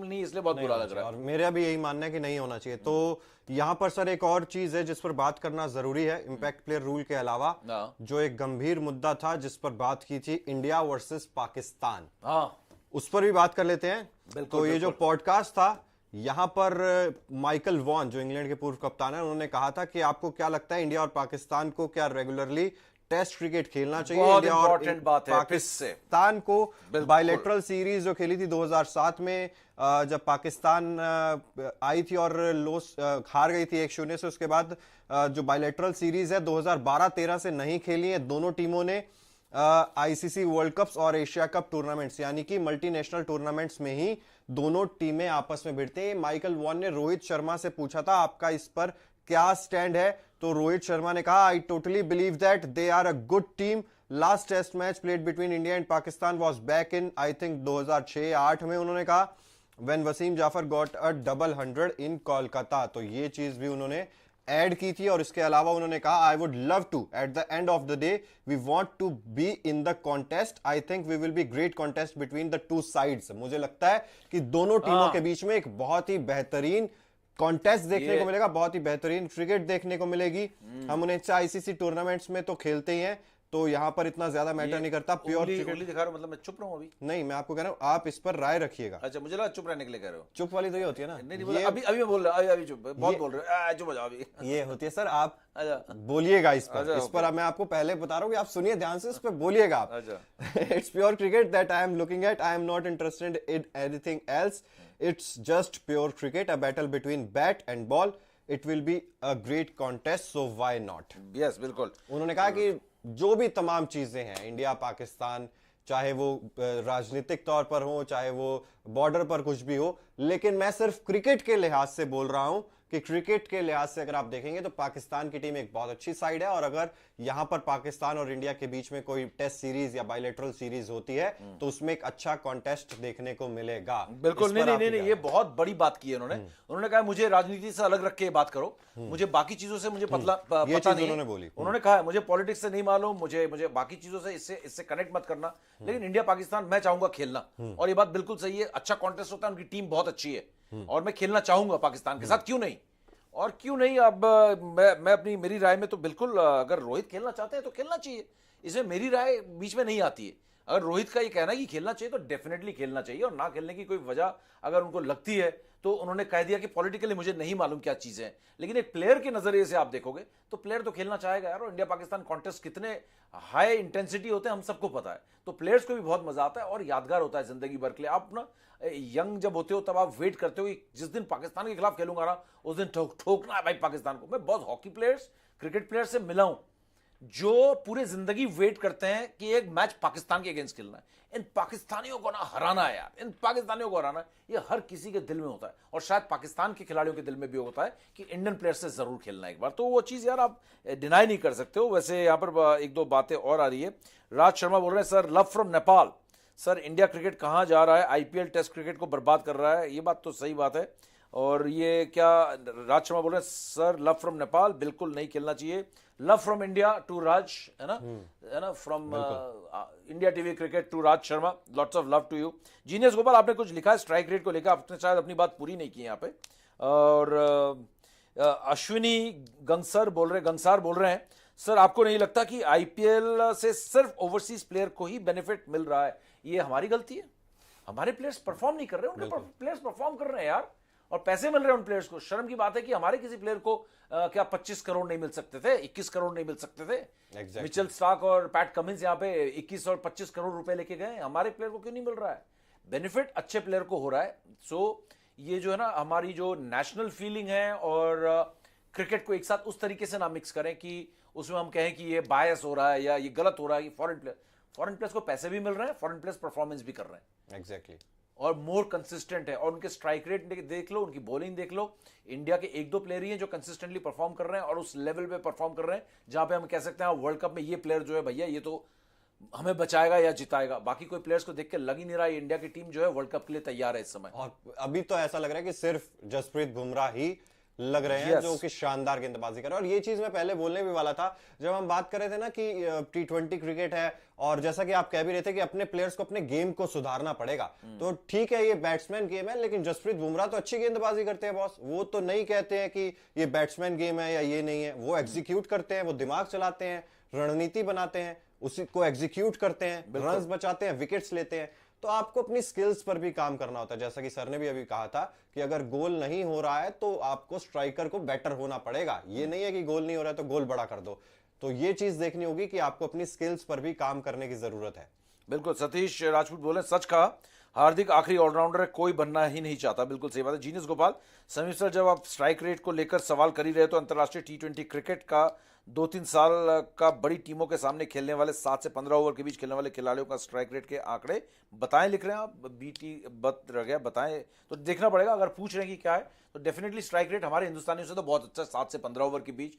नहीं, इसलिए बहुत बुरा लग रहा है। और मेरा भी यही मानना है कि नहीं होना चाहिए। तो यहाँ पर सर एक और चीज है जिस पर बात करना जरूरी है, इम्पैक्ट प्लेयर रूल के अलावा, जो एक गंभीर मुद्दा था जिस पर बात की थी, इंडिया वर्सेस पाकिस्तान, उस पर भी बात कर लेते हैं। तो ये जो पॉडकास्ट था, यहाँ पर माइकल वॉन जो इंग्लैंड के पूर्व कप्तान है, उन्होंने कहा था कि आपको क्या लगता है इंडिया और पाकिस्तान को क्या रेगुलरली टेस्ट क्रिकेट खेलना चाहिए? इंडिया और पाकिस्तान को बायलैटरल सीरीज जो खेली थी 2007 में, जब पाकिस्तान आई थी और हार गई थी 1-0 से, उसके बाद जो बायलैटरल सीरीज है 2012-13 से नहीं खेली है दोनों टीमों ने। आईसीसी वर्ल्ड कप्स और एशिया कप टूर्नामेंट्स यानी कि मल्टीनेशनल टूर्नामेंट्स में ही दोनों टीमें आपस में भिड़ते हैं। माइकल वॉन ने रोहित शर्मा से पूछा था आपका इस पर क्या स्टैंड है, तो रोहित शर्मा ने कहा I totally believe that they are a good team. Last test match played between India and Pakistan was back in I think 2006-8 में, उन्होंने कहा when Wasim Jaffer got a double 100 in Kolkata. तो ये चीज भी उन्होंने ऐड की थी। और इसके अलावा उन्होंने कहा I would love to at the end of the day we want to be in the contest, I think we will be great contest between the two sides. मुझे लगता है कि दोनों टीमों के बीच में एक बहुत ही बेहतरीन कॉन्टेस्ट देखने को मिलेगा, बहुत ही बेहतरीन क्रिकेट देखने को मिलेगी। हम उन्हें आईसीसी टूर्नामेंट्स में तो खेलते ही हैं, तो यहाँ पर इतना ज्यादा मैटर नहीं करता। प्योर क्रिकेट दिखा रहा हूं, मतलब मैं चुप रहूं अभी? नहीं, मैं आपको कह रहा हूँ आप इस पर राय रखिएगा। अच्छा, मुझे लगा चुप रहने के लिए कह रहे हो। चुप वाली तो ये होती है ना, नहीं, अभी मैं बोल रहा हूं, अभी चुप बहुत बोल रहे हो, चुप हो जाओ अभी। ये होती है सर, आप बोलिएगा इस पर। इस पर मैं आपको पहले बता रहा हूँ कि आप सुनिए ध्यान से, इस पर बोलिएगा आप। It's pure cricket that I am looking at, I am not interested in anything else, it's just pure cricket, a battle between bat and ball, it will be a great contest, so why not. Yes, बिल्कुल। उन्होंने कहा कि जो भी तमाम चीजें हैं India Pakistan, चाहे वो राजनीतिक तौर पर हो, चाहे वो बॉर्डर पर कुछ भी हो, लेकिन मैं सिर्फ क्रिकेट के लिहाज से बोल रहा हूं कि क्रिकेट के लिहाज से अगर आप देखेंगे तो पाकिस्तान की टीम एक बहुत अच्छी साइड है। और अगर यहां पर पाकिस्तान और इंडिया के बीच में कोई टेस्ट सीरीज या बायलैटरल सीरीज होती है तो उसमें एक अच्छा कॉन्टेस्ट देखने को मिलेगा। बिल्कुल। नहीं, ये बहुत बड़ी बात की है उन्होंने कहा मुझे राजनीति से अलग रख के बात करो, मुझे बाकी चीजों से मुझे पता नहीं। उन्होंने बोली, उन्होंने कहा मुझे पॉलिटिक्स से नहीं मालूम, मुझे बाकी चीजों से इससे कनेक्ट मत करना, लेकिन इंडिया पाकिस्तान मैं चाहूंगा खेलना। और ये बात बिल्कुल सही है, अच्छा कॉन्टेस्ट होता है, उनकी टीम बहुत अच्छी है और मैं खेलना चाहूंगा पाकिस्तान के साथ, क्यों नहीं। और क्यों नहीं, अब मैं मेरी राय में तो बिल्कुल, अगर रोहित खेलना चाहते हैं तो खेलना चाहिए, इसमें मेरी राय बीच में नहीं आती है। अगर रोहित का ये कहना है कि खेलना चाहिए तो डेफिनेटली खेलना चाहिए, और ना खेलने की कोई वजह अगर उनको लगती है तो उन्होंने कह दिया कि पॉलिटिकली मुझे नहीं मालूम क्या चीजें हैं, लेकिन एक प्लेयर के नजरिए से आप देखोगे तो प्लेयर तो खेलना चाहेगा यार। और इंडिया पाकिस्तान कॉन्टेस्ट कितने हाई इंटेंसिटी होते हैं हम सबको पता है, तो प्लेयर्स को भी बहुत मजा आता है और यादगार होता है जिंदगी भर के लिए। आप ना यंग जब होते हो तब आप वेट करते हो कि जिस दिन पाकिस्तान के खिलाफ खेलूंगा ना उस दिन ठोकना है भाई पाकिस्तान को। मैं बहुत हॉकी प्लेयर्स, क्रिकेट प्लेयर्स से मिला हूं जो पूरे जिंदगी वेट करते हैं कि एक मैच पाकिस्तान के अगेंस्ट खेलना है, इन पाकिस्तानियों को ना हराना है यार, इन पाकिस्तानियों को हराना है। ये हर किसी के दिल में होता है और शायद पाकिस्तान के खिलाड़ियों के दिल में भी होता है कि इंडियन प्लेयर से जरूर खेलना है एक बार, तो वो चीज यार आप डिनाई नहीं कर सकते हो। वैसे यहाँ पर एक दो बातें और आ रही है। राज शर्मा बोल रहे हैं sir love from Nepal, sir India cricket कहां जा रहा है, आईपीएल टेस्ट क्रिकेट को बर्बाद कर रहा है। ये बात तो सही बात है। और ये क्या राज शर्मा बोल रहे हैं सर लव फ्रॉम नेपाल, बिल्कुल नहीं खेलना चाहिए। Love from India to Raj, है ना, from India TV cricket to Raj Sharma, lots of love to you. Genius Gopal आपने कुछ लिखा है स्ट्राइक रेट को लेकर, आपने शायद अपनी बात पूरी नहीं की यहाँ पे। और अश्विनी गंगसार बोल रहे हैं सर आपको नहीं लगता कि आईपीएल से सिर्फ ओवरसीज प्लेयर को ही बेनिफिट मिल रहा है, ये हमारी गलती है? हमारे प्लेयर्स परफॉर्म नहीं कर रहे, उनके प्लेयर्स परफॉर्म कर रहे हैं यार और पैसे मिल रहे हैं उन प्लेयर्स को। शर्म की बात है कि हमारे किसी प्लेयर को क्या 25 करोड़ नहीं मिल सकते थे, 21 करोड़ नहीं मिल सकते थे। मिचेल स्टार्क और पैट कमिंस यहाँ पे 21 और 25 करोड़ रुपए लेके गए, हमारे प्लेयर को क्यों नहीं मिल रहा है? बेनिफिट अच्छे प्लेयर को हो रहा है। सो ये जो है ना हमारी जो नेशनल फीलिंग है और क्रिकेट को एक साथ उस तरीके से ना मिक्स करें कि उसमें हम कहें कि ये बायस हो रहा है या ये गलत हो रहा है। कि फॉरेन प्लेयर्स को पैसे भी मिल रहे हैं, फॉरेन प्लेयर्स परफॉर्मेंस भी कर रहे हैं एग्जैक्टली और मोर कंसिस्टेंट है। और उनके स्ट्राइक रेट देख लो, उनकी बॉलिंग देख लो, इंडिया के एक दो प्लेयर ही हैं जो कंसिस्टेंटली परफॉर्म कर रहे हैं और उस लेवल पे परफॉर्म कर रहे हैं जहां पे हम कह सकते हैं वर्ल्ड कप में ये प्लेयर जो है भैया ये तो हमें बचाएगा या जिताएगा। बाकी कोई प्लेयर्स को देख के लग ही नहीं रहा है इंडिया की टीम जो है वर्ल्ड कप के लिए तैयार है इस समय। और अभी तो ऐसा लग रहा है कि सिर्फ जसप्रीत बुमराह ही लग रहे हैं, Yes. जो कि शानदार गेंदबाजी कर रहे हैं। और ये चीज मैं पहले बोलने भी वाला था जब हम बात कर रहे थे ना कि T20 क्रिकेट है, और जैसा कि आप कह भी रहे थे कि अपने प्लेयर्स को अपने गेम को सुधारना पड़ेगा। तो ठीक है, ये बैट्समैन गेम है, लेकिन जसप्रीत बुमराह तो अच्छी गेंदबाजी करते हैं बॉस। वो तो नहीं कहते हैं कि ये बैट्समैन गेम है या ये नहीं है, वो एग्जीक्यूट करते हैं, वो दिमाग चलाते हैं, रणनीति बनाते हैं, उसी को एग्जीक्यूट करते हैं, रन्स बचाते हैं, विकेट्स लेते हैं। तो आपको अपनी स्किल्स पर भी काम करना होता है, जैसा कि सर ने भी अभी कहा था कि अगर गोल नहीं हो रहा है तो आपको स्ट्राइकर को बेटर होना पड़ेगा। ये नहीं है कि गोल नहीं हो रहा है तो गोल बड़ा कर दो। तो ये चीज देखनी होगी कि आपको अपनी स्किल्स पर भी काम करने की जरूरत है। बिल्कुल, सतीश राजपूत बोले, सच कहा, हार्दिक आखिरी ऑलराउंडर है, कोई बनना ही नहीं चाहता। बिल्कुल सही बात है। जीनियस गोपाल, समीर सर, जब आप स्ट्राइक रेट को लेकर सवाल कर ही रहे तो अंतर्राष्ट्रीय T20 क्रिकेट का 2-3 साल का बड़ी टीमों के सामने खेलने वाले 7 से 15 ओवर के बीच खेलने वाले खिलाड़ियों का स्ट्राइक रेट के आंकड़े बताएं, लिख रहे हैं आप, बीटी बत रह गया, बताएं। तो देखना पड़ेगा, अगर पूछ रहे हैं कि क्या है तो डेफिनेटली स्ट्राइक रेट हमारे हिंदुस्तानियों से तो बहुत अच्छा है, 7 से 15 ओवर के बीच।